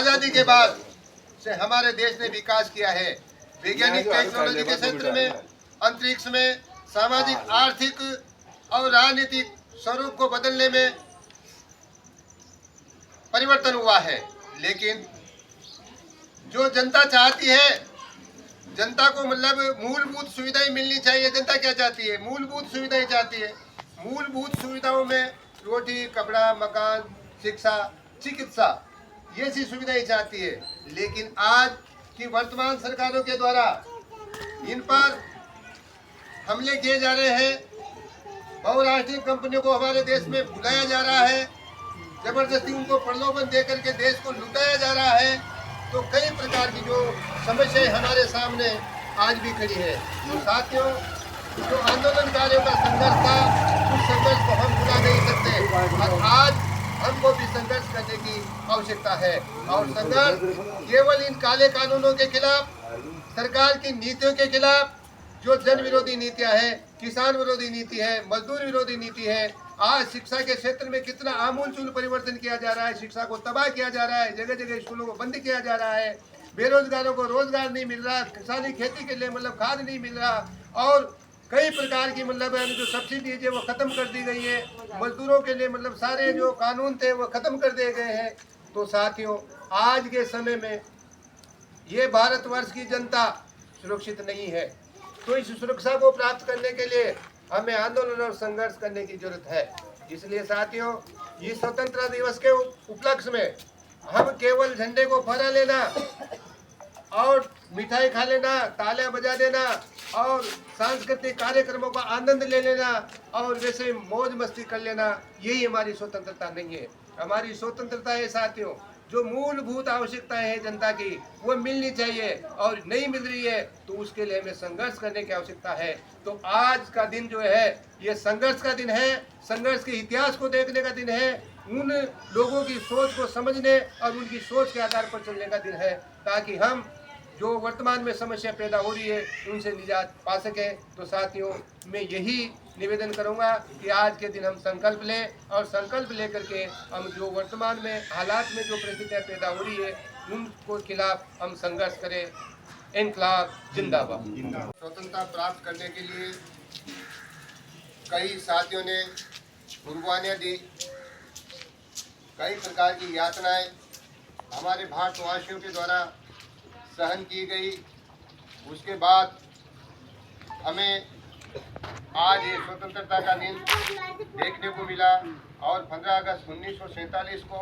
आजादी के बाद से हमारे देश ने विकास किया है। वैज्ञानिक टेक्नोलॉजी के क्षेत्र में, अंतरिक्ष में, सामाजिक, आर्थिक और राजनीतिक स्वरूप को बदलने में परिवर्तन हुआ है। लेकिन जो जनता चाहती है, जनता को मतलब मूलभूत सुविधाएं मिलनी चाहिए। जनता क्या चाहती है? मूलभूत सुविधाएं चाहती है। मूलभूत सुविधाओं में रोटी, कपड़ा, मकान, शिक्षा, चिकित्सा, ये सी सुविधाएं चाहती है। लेकिन आज की वर्तमान सरकारों के द्वारा इन पर हमले किए जा रहे हैं। बहुराष्ट्रीय कंपनियों को हमारे देश में बुलाया जा रहा है, जबरदस्ती उनको प्रलोभन देकर के देश को लुटाया जा रहा है। तो कई प्रकार की जो समस्याएं हमारे सामने आज भी खड़ी है। तो साथियों, जो आंदोलनकारियों का संघर्ष था, उस संघर्ष को हम भुला नहीं सकते और आज हमको भी संघर्ष करने की आवश्यकता है। और संघर्ष केवल इन काले कानूनों के खिलाफ, सरकार की नीतियों के खिलाफ, जो जन विरोधी नीतियां हैं, किसान विरोधी नीति है, मजदूर विरोधी नीति है। आज शिक्षा के क्षेत्र में कितना आमूलचूल परिवर्तन किया जा रहा है, शिक्षा को तबाह किया जा रहा है, जगह जगह स्कूलों को बंद किया जा रहा है, बेरोजगारों को रोजगार नहीं मिल रहा, किसानी खेती के लिए मतलब खाद नहीं मिल रहा और कई प्रकार की मतलब जो सब्सिडी है वो खत्म कर दी गई है। मजदूरों के लिए मतलब सारे जो कानून थे वो खत्म कर दिए गए हैं। तो साथियों, आज के समय में ये भारतवर्ष की जनता सुरक्षित नहीं है। तो इस सुरक्षा को प्राप्त करने के लिए हमें आंदोलन और संघर्ष करने की जरूरत है। इसलिए साथियों, इस स्वतंत्रता दिवस के उपलक्ष्य में हम केवल झंडे को फहरा लेना और मिठाई खा लेना, तालियां बजा देना और सांस्कृतिक कार्यक्रमों का आनंद ले लेना और वैसे मौज मस्ती कर लेना, यही हमारी स्वतंत्रता नहीं है। हमारी स्वतंत्रता है साथियों, जो मूलभूत आवश्यकताएं हैं जनता की, वो मिलनी चाहिए और नहीं मिल रही है तो उसके लिए हमें संघर्ष करने की आवश्यकता है। तो आज का दिन जो है ये संघर्ष का दिन है, संघर्ष के इतिहास को देखने का दिन है, उन लोगों की सोच को समझने और उनकी सोच के आधार पर चलने का दिन है, ताकि हम जो वर्तमान में समस्या पैदा हो रही है उनसे निजात पा सकें। तो साथियों, मैं यही निवेदन करूंगा कि आज के दिन हम संकल्प लें और संकल्प लेकर के हम जो वर्तमान में हालात में जो परिस्थितियां पैदा हो रही है उनको खिलाफ हम संघर्ष करें। इनकलाब जिंदाबाद। स्वतंत्रता प्राप्त करने के लिए कई साथियों ने कुर्बानियां दी, कई प्रकार की यातनाएं हमारे भारतवासियों के द्वारा सहन की गई। उसके बाद हमें आज ये स्वतंत्रता का दिन देखने को मिला और 15 अगस्त 1947 को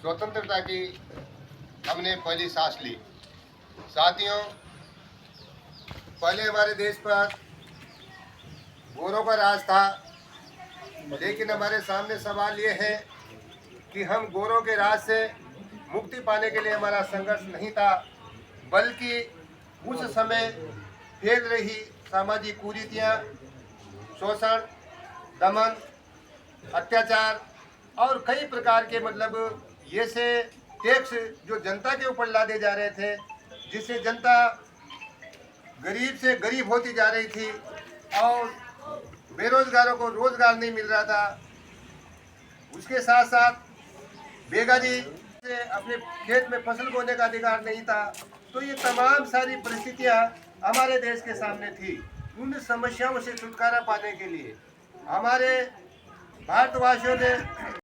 स्वतंत्रता की हमने पहली सांस ली। साथियों, पहले हमारे देश पर गोरों का राज था, लेकिन हमारे सामने सवाल ये है कि हम गोरों के राज से मुक्ति पाने के लिए हमारा संघर्ष नहीं था, बल्कि उस समय फैल रही सामाजिक कुरीतियाँ, शोषण, दमन, अत्याचार और कई प्रकार के मतलब ये से टैक्स जो जनता के ऊपर लादे जा रहे थे, जिससे जनता गरीब से गरीब होती जा रही थी और बेरोजगारों को रोजगार नहीं मिल रहा था। उसके साथ साथ बेगारी से अपने खेत में फसल बोने का अधिकार नहीं था। तो ये तमाम सारी परिस्थितियां हमारे देश के सामने थी। उन समस्याओं से छुटकारा पाने के लिए हमारे भारतवासियों ने